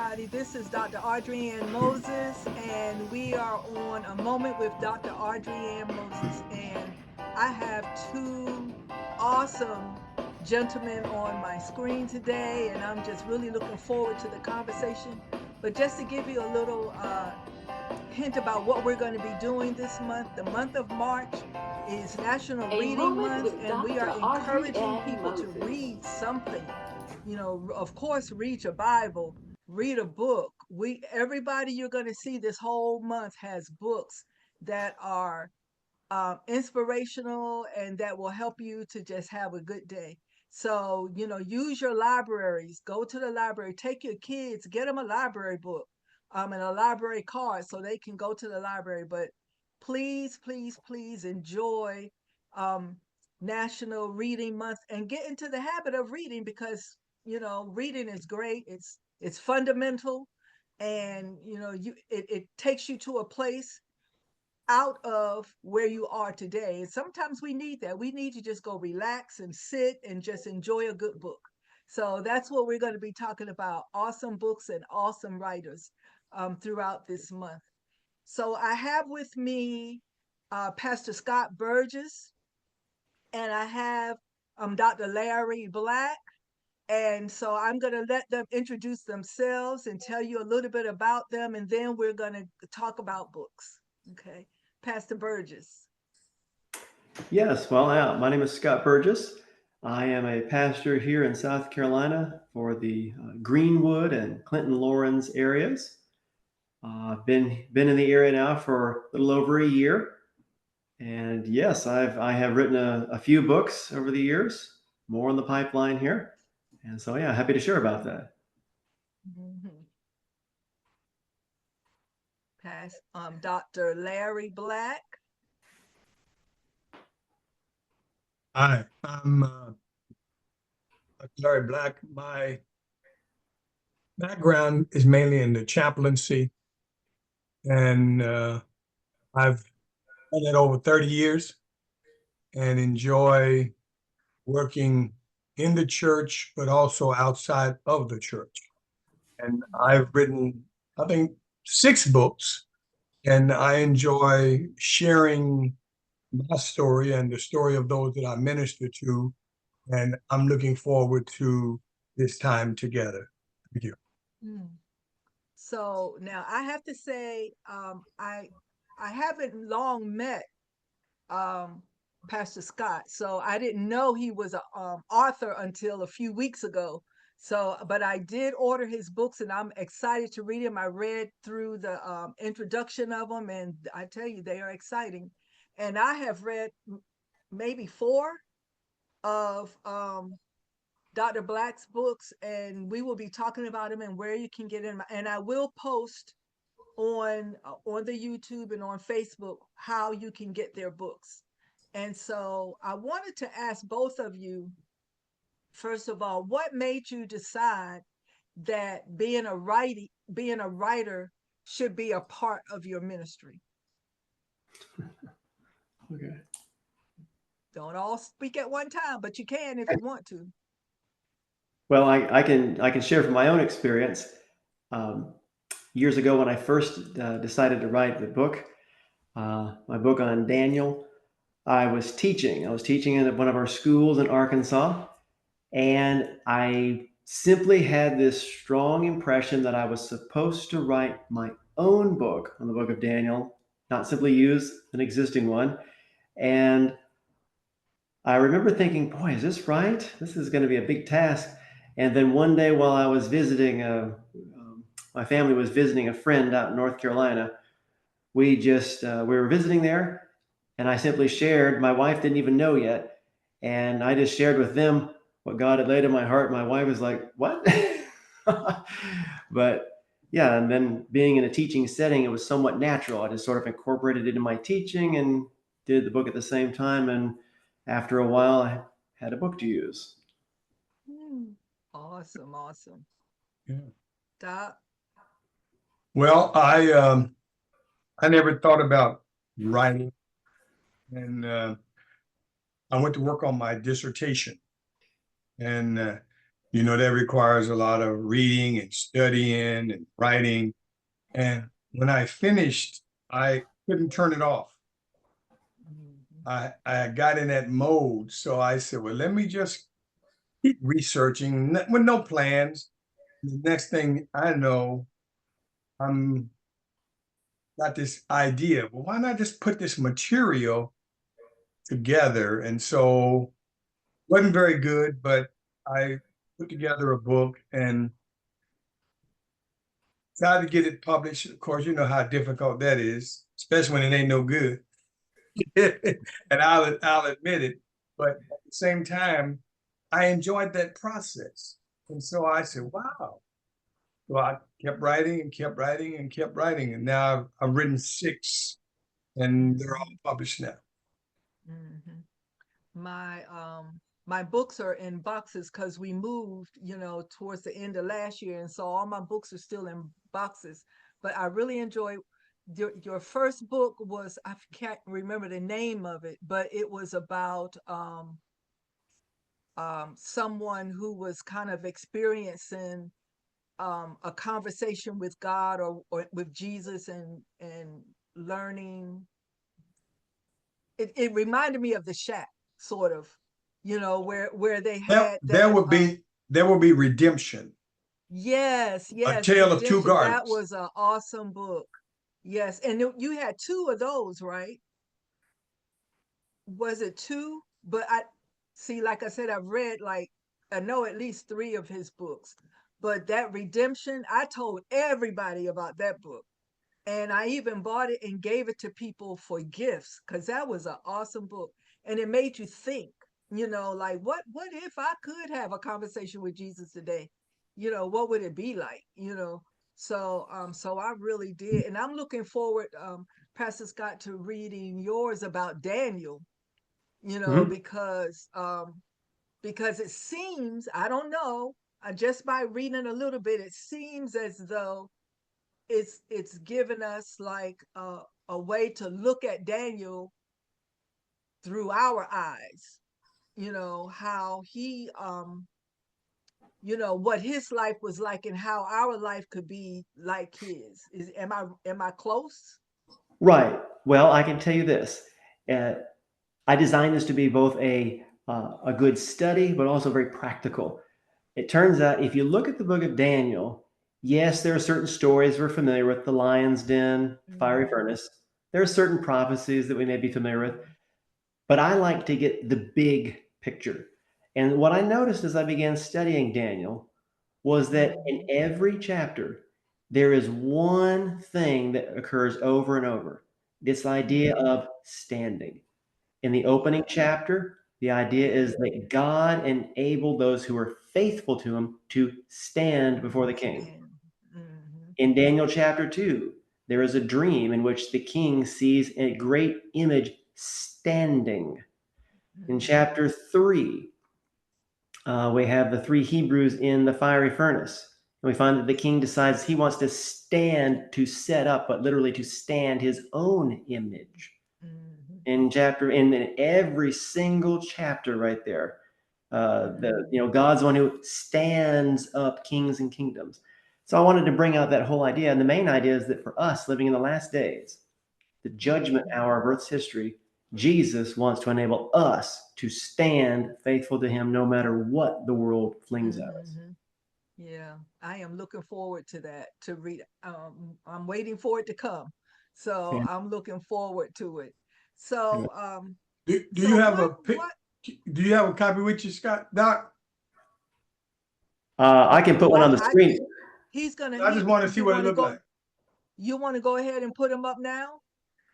everybody. This is Dr. AudreyAnn Moses, and we are on A Moment with Dr. AudreyAnn Moses. And I have two awesome gentlemen on my screen today, and I'm just really looking forward to the conversation. But just to give you a little hint about what we're going to be doing this month, the month of March is National A Reading Moment Month, with and we are Dr. encouraging AudreyAnn people to Moses. read something. Of course, read your Bible, read a book. Everybody you're going to see this whole month has books that are inspirational and that will help you to just have a good day. So, use your libraries, go to the library, take your kids, get them a library book and a library card so they can go to the library. But please, please, please enjoy um, National Reading Month and get into the habit of reading because, reading is great. It's fundamental and, it takes you to a place out of where you are today. And sometimes we need that. We need to just go relax and sit and just enjoy a good book. So that's what we're going to be talking about, awesome books and awesome writers throughout this month. So I have with me Pastor Scott Burgess, and I have Dr. Larry Black. And so I'm going to let them introduce themselves and tell you a little bit about them, and then we're going to talk about books. Okay. Pastor Burgess. Yes, well, my name is Scott Burgess. I am a pastor here in South Carolina for the Greenwood and Clinton Lawrence areas. I've been in the area now for a little over a year, and yes, I have written a few books over the years, more in the pipeline here, and so yeah, happy to share about that. Mm-hmm. Dr. Larry Black. Hi, I'm Dr. Larry Black. My background is mainly in the chaplaincy, and I've done it over 30 years and enjoy working in the church, but also outside of the church. And I've written, I think, 6 books, and I enjoy sharing my story and the story of those that I minister to. And I'm looking forward to this time together. Thank you. So now I have to say, I haven't long met Pastor Scott, so I didn't know he was an author until a few weeks ago. So, but I did order his books, and I'm excited to read them. I read through the introduction of them, and I tell you, they are exciting. And I have read maybe 4 of Dr. Black's books, and we will be talking about them and where you can get in. And I will post on the YouTube and on Facebook how you can get their books. And so I wanted to ask both of you, first of all, what made you decide that being a writer should be a part of your ministry? Okay. Don't all speak at one time, but you can if you want to. Well, I can share from my own experience. Years ago, when I first decided to write the book, my book on Daniel, I was teaching. I was teaching at one of our schools in Arkansas, and I simply had this strong impression that I was supposed to write my own book on the book of Daniel, not simply use an existing one. And I remember thinking, boy, is this right? This is going to be a big task. And then one day while I was visiting, my family was visiting a friend out in North Carolina. We were visiting there, and I simply shared. My wife didn't even know yet, and I just shared with them what God had laid in my heart. My wife was like, "What?" But yeah, and then being in a teaching setting, it was somewhat natural. I just sort of incorporated it in my teaching and did the book at the same time. And after a while, I had a book to use. Awesome, awesome. Yeah. Doc? Well, I never thought about writing, and I went to work on my dissertation, and You know, that requires a lot of reading and studying and writing. And when I finished, I couldn't turn it off. I got in that mode. So I said, well, let me just keep researching with no plans. The next thing I know, I'm got this idea. Well, why not just put this material together? And so wasn't very good, but I put together a book and tried to get it published. Of course, you know how difficult that is, especially when it ain't no good. And I'll admit it. But at the same time, I enjoyed that process. And so I said, wow. So I kept writing and kept writing and kept writing. And now I've written 6 and they're all published now. Mhm. My books are in boxes because we moved, towards the end of last year, and so all my books are still in boxes. But I really enjoy your first book was, I can't remember the name of it, but it was about someone who was kind of experiencing a conversation with God, or with Jesus, and learning. It reminded me of The Shack, sort of, where they had There that. will be redemption, Yes, a yes, tale of two Redemption. That gardens. was an awesome book. Yes, and you had 2 of those, right? Was it 2? But I see, like I said, I've read, like, I know at least 3 of his books. But that Redemption, I told everybody about that book. And I even bought it and gave it to people for gifts, because that was an awesome book. And it made you think, like, what if I could have a conversation with Jesus today? What would it be like? So I really did. And I'm looking forward, Pastor Scott, to reading yours about Daniel, Mhm. because it seems, I don't know, just by reading a little bit, it seems as though it's given us like a way to look at Daniel through our eyes, how he what his life was like, and how our life could be like his. Am I close? Right. Well, I can tell you this. Uh, I designed this to be both a good study, but also very practical. It turns out, if you look at the book of Daniel, yes, there are certain stories we're familiar with, the lion's den, fiery Mhm. furnace. There are certain prophecies that we may be familiar with, but I like to get the big picture. And what I noticed as I began studying Daniel was that in Mhm. every chapter, there is one thing that occurs over and over, this idea Mhm. of standing. In the opening Yeah. chapter, the idea is Yeah. that God enabled those who are faithful to him to stand before the king. Stand. Mhm. In Daniel chapter 2, there is a dream in which the king sees a great image standing. In Mhm. chapter 3, we have the 3 Hebrews in the fiery furnace. And we find that the king decides he wants to stand to set up, but literally to stand his own image. Mhm. In every single chapter right there, God's the one who stands up kings and kingdoms. So I wanted to bring out that whole idea. And the main idea is that for us living in the last days, the judgment Mhm. hour of Earth's history, Jesus wants to enable us to stand faithful to him no matter what the world flings at us. Mhm. Yeah, I am looking forward to that, to read. I'm waiting for it to come. So Yeah. I'm looking forward to it. Yeah. So, Do so you have what, do you have a copy with you, Scott? Doc? I can put one on the I, screen. I just want to see what it looked like. you want to go ahead and put them up now?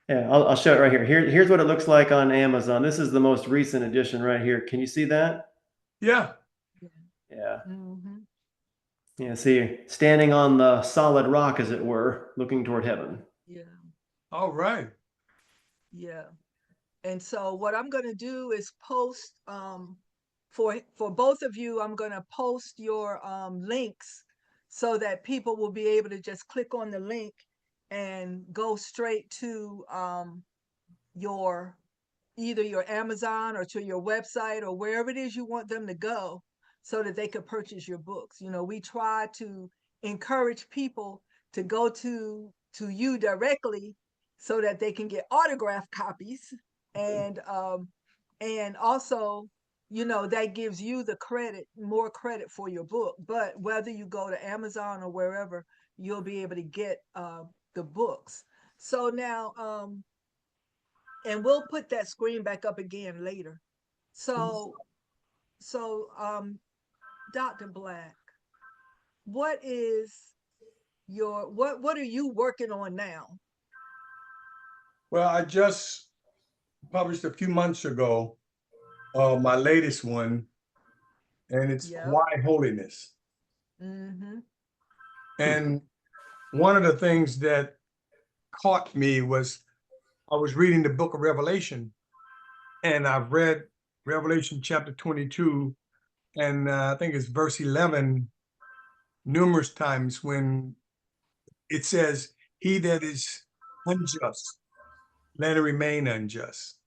Yeah, I'll show it right here. Here's what it looks like on Amazon. This is the most recent edition right here. Can you see that? Yeah. Yeah. Yeah. Hmm. Yeah, see, standing on the solid rock, as it were, looking toward heaven. Yeah. All right. Yeah. And so what I'm going to do is post, for both of you, I'm going to post your links, so that people will be able to just click on the link and go straight to your, either your Amazon or to your website or wherever it is you want them to go, so that they could purchase your books. You know, we try to encourage people to go to you directly so that they can get autographed copies, and also, you know, that gives you the credit, more credit for your book. But whether you go to Amazon or wherever, you'll be able to get the books. So now, and we'll put that screen back up again later. So, so Dr. Black, what is what are you working on now? Well, I just published a few months ago my latest one, and it's Yep. Why Holiness. Mm-hmm. And one of the things that caught me was I was reading the book of Revelation, and I've read Revelation chapter 22, and I think it's verse 11, numerous times, when it says, "He that is unjust, let him remain unjust.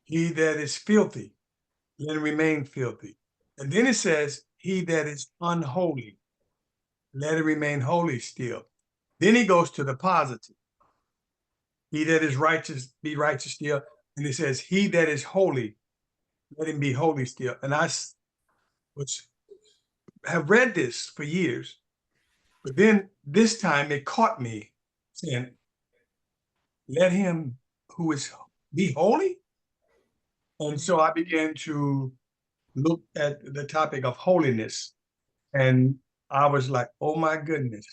He that is filthy, let him remain filthy." And then it says, "He that is unholy, let him remain holy still." Then he goes to the positive. "He that is righteous, be righteous still." And it says, "He that is holy, let him be holy still." And I have read this for years, but then this time it caught me saying, "Let him who is be holy." And so I began to look at the topic of holiness, and I was like, oh my goodness,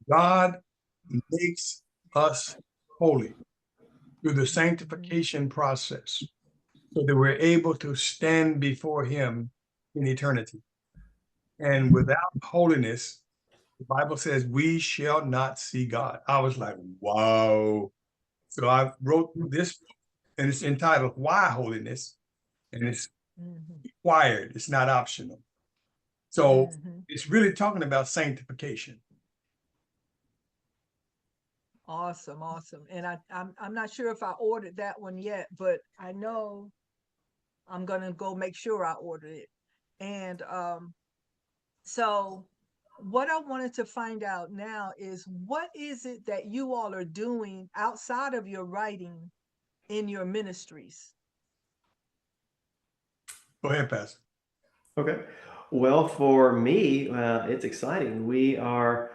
God makes us holy through the sanctification process so that we're able to stand before him in eternity. And without holiness, the Bible says we shall not see God. I was like, wow. So I wrote this book, and it's entitled Why Holiness, and it's Mm-hmm. required. It's not optional. So Mm-hmm. it's really talking about sanctification. Awesome, awesome. And I'm not sure if I ordered that one yet, but I know I'm gonna go make sure I order it. And so what I wanted to find out now is, what is it that you all are doing outside of your writing in your ministries? Go ahead, Pastor. Okay. Well, for me, it's exciting. We are,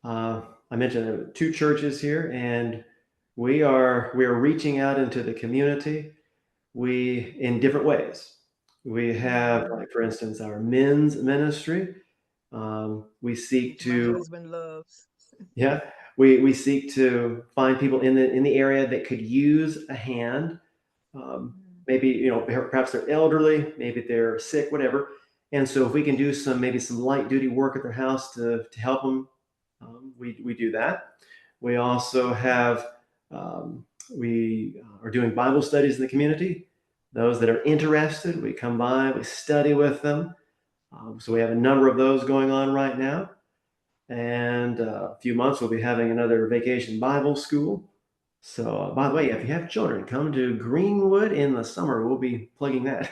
I mentioned two churches here, and we are reaching out into the community. We in different ways. We have, like, for instance, our men's ministry. We seek Which my to, husband loves. yeah, we seek to find people in the area that could use a hand. Maybe, you know, perhaps they're elderly, maybe they're sick, whatever. And so if we can do maybe some light duty work at their house to help them, we do that. We also have, we are doing Bible studies in the community. Those that are interested, we come by, we study with them. So we have a number of those going on right now. And a few months, we'll be having another vacation Bible school. So, by the way, if you have children, come to Greenwood in the summer. We'll be plugging that.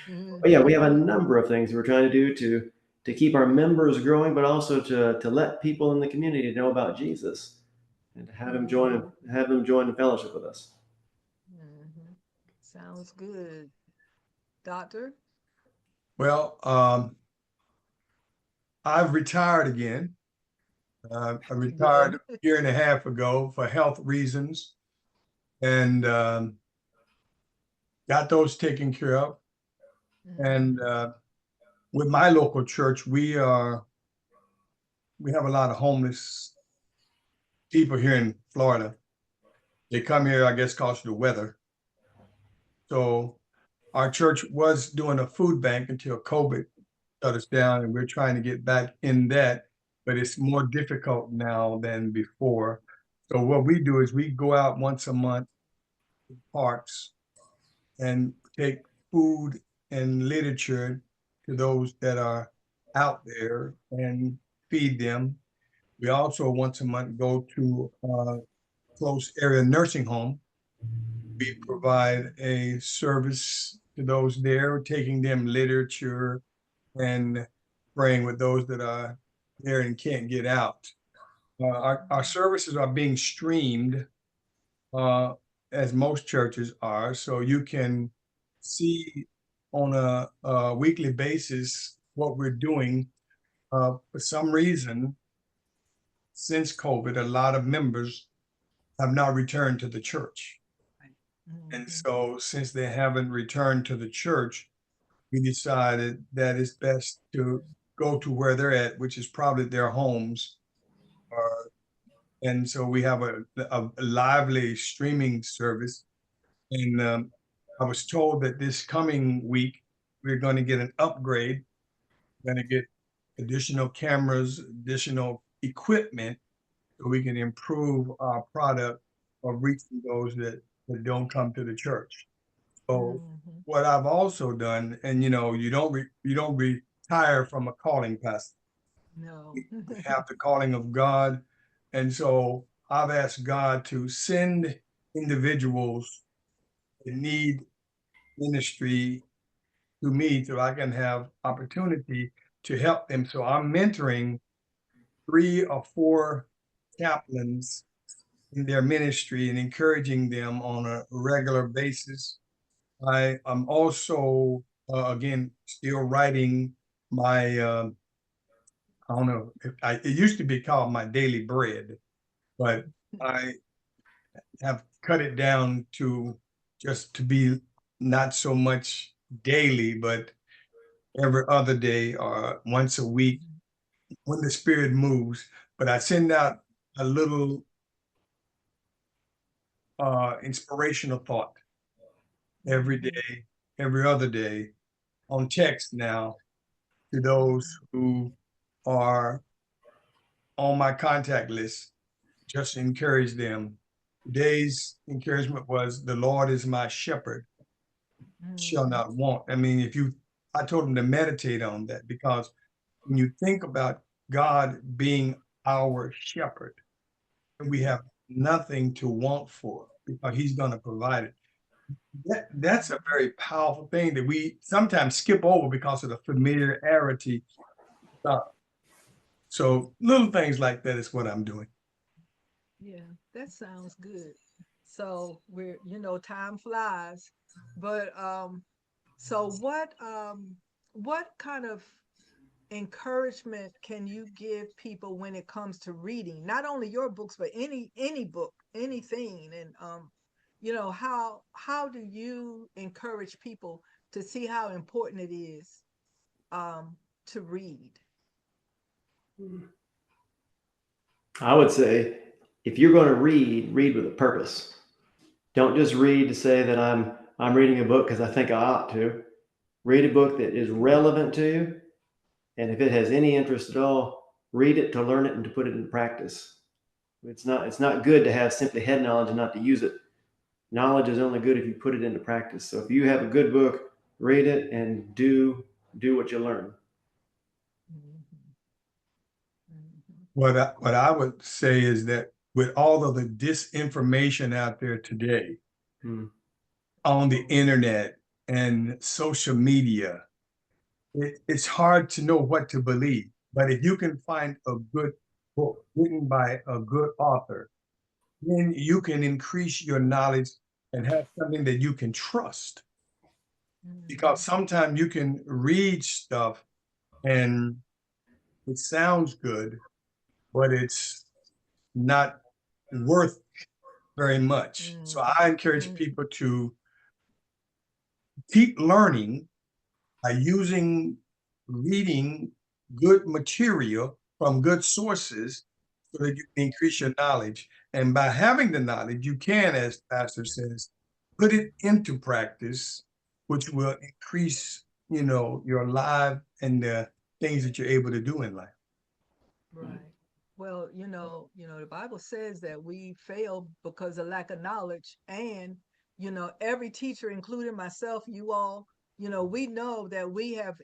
But yeah, we have a number of things we're trying to do to keep our members growing, but also to let people in the community know about Jesus and to have them join the fellowship with us. Mm-hmm. Sounds good. Doctor? Well, I've retired again. I retired a year and a half ago for health reasons, and got those taken care of. And with my local church, we have a lot of homeless people here in Florida. They come here, I guess, because of the weather. So our church was doing a food bank until COVID shut us down, and we're trying to get back in that, but it's more difficult now than before. So what we do is we go out once a month to parks and take food and literature to those that are out there and feed them. We also once a month go to a close area nursing home. We provide a service to those there, taking them literature and praying with those that are there and can't get out. Our services are being streamed, as most churches are, so you can see on a weekly basis what we're doing. For some reason, since COVID, a lot of members have not returned to the church. And so, since they haven't returned to the church, we decided that it's best to go to where they're at, which is probably their homes. And so we have a lively streaming service. And I was told that this coming week, we're going to get an upgrade, going to get additional cameras, additional equipment, so we can improve our product of reaching those that don't come to the church. So what I've also done, and you don't retire from a calling, pastor. No. We have the calling of God, and so I've asked God to send individuals that need ministry to me, so I can have opportunity to help them. So I'm mentoring 3 or 4 chaplains in their ministry and encouraging them on a regular basis. I am also, again, still writing my, I don't know, it used to be called my daily bread, but I have cut it down to just to be not so much daily, but every other day or once a week when the Spirit moves. But I send out a little inspirational thought every day, every other day on text now to those who are on my contact list, just encourage them. Today's encouragement was, the Lord is my shepherd, shall not want. I mean, I told them to meditate on that, because when you think about God being our shepherd, and we have nothing to want for, because he's going to provide it. That's a very powerful thing that we sometimes skip over because of the familiarity stuff. So little things like that is what I'm doing. Yeah, that sounds good. So time flies, but so what kind of encouragement can you give people when it comes to reading? Not only your books, but any book, anything. And how do you encourage people to see how important it is to read? I would say, if you're going to read with a purpose. Don't just read to say that I'm reading a book because I think I ought to. Read a book that is relevant to you, and if it has any interest at all, read it to learn it and to put it in practice. It's not good to have simply head knowledge and not to use it. Knowledge is only good if you put it into practice. So if you have a good book, read it and do what you learn. What I would say is that with all of the disinformation out there today, on the internet and social media, it's hard to know what to believe. But if you can find a good book written by a good author, then you can increase your knowledge and have something that you can trust. Because sometimes you can read stuff and it sounds good, but it's not worth very much. So I encourage people to keep learning by reading good material from good sources, so that you can increase your knowledge. And by having the knowledge, you can, as Pastor says, put it into practice, which will increase, your life and the things that you're able to do in life. Right. Well, the Bible says that we fail because of lack of knowledge. And, every teacher, including myself, you all, we know that we have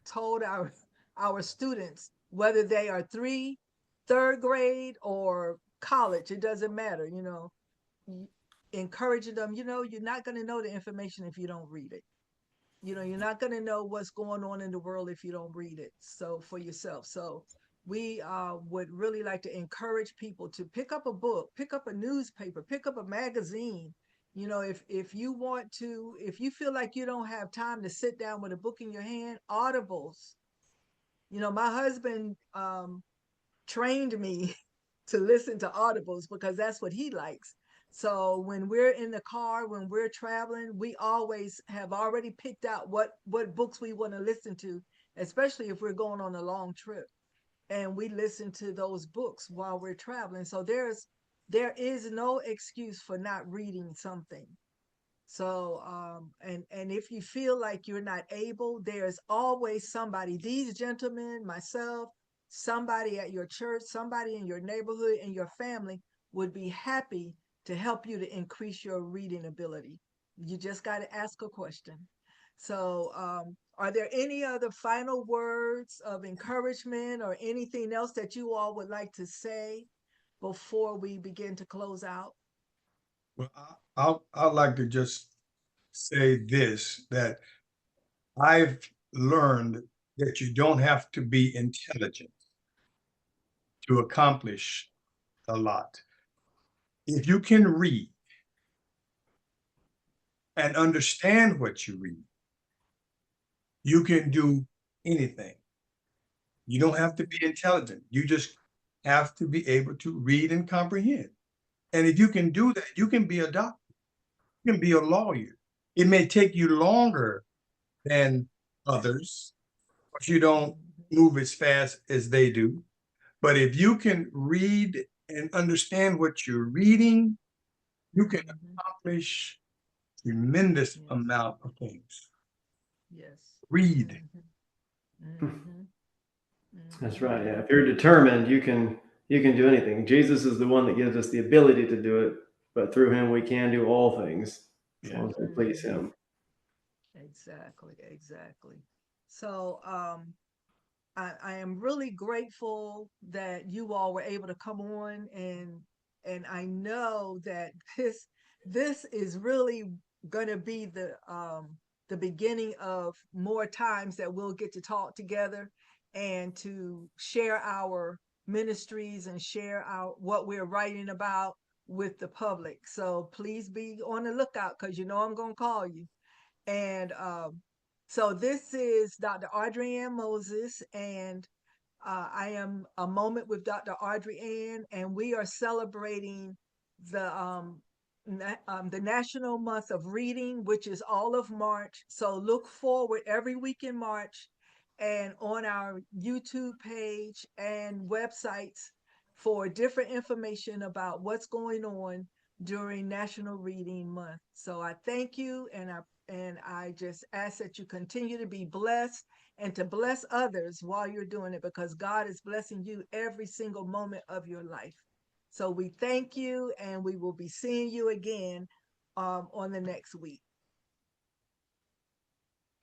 told our students, whether they are 3rd grade or college, it doesn't matter, encouraging them, you're not going to know the information if you don't read it. You know, you're not going to know what's going on in the world if you don't read it. So for yourself. So we would really like to encourage people to pick up a book, pick up a newspaper, pick up a magazine. You know, if you want to, if you feel like you don't have time to sit down with a book in your hand, audibles. You know, my husband trained me to listen to audibles because that's what he likes. So when we're in the car, when we're traveling, we always have already picked out what books we want to listen to, especially if we're going on a long trip, and we listen to those books while we're traveling. So there is no excuse for not reading something. So, and if you feel like you're not able, there's always somebody, these gentlemen, myself, somebody at your church, somebody in your neighborhood, and your family would be happy to help you to increase your reading ability. You just got to ask a question. So, are there any other final words of encouragement or anything else that you all would like to say before we begin to close out? Well, I'd like to just say this, that I've learned that you don't have to be intelligent to accomplish a lot. If you can read and understand what you read, you can do anything. You don't have to be intelligent. You just have to be able to read and comprehend. And if you can do that, you can be a doctor, you can be a lawyer. It may take you longer than others, but you don't move as fast as they do. But if you can read and understand what you're reading, you can Mhm. accomplish tremendous Yes. amount of things. Yes. Read. Mhm. Mhm. That's Mhm. right. Yeah. If you're determined, you can do anything. Jesus is the one that gives us the ability to do it, but through him we can do all things as Yeah. long as we please Mhm. him. Exactly, exactly. So, I am really grateful that you all were able to come on, and I know that this is really going to be the beginning of more times that we'll get to talk together and to share our ministries and share our what we're writing about with the public. So please be on the lookout because you know I'm going to call you. And so this is Dr. AudreyAnn Moses, and I am a moment with Dr. AudreyAnn, and we are celebrating the the National Month of Reading, which is all of March. So look forward every week in March, and on our YouTube page and websites for different information about what's going on during National Reading Month. So I thank you, and I just ask that you continue to be blessed and to bless others while you're doing it, because God is blessing you every single moment of your life. So we thank you, and we will be seeing you again on the next week.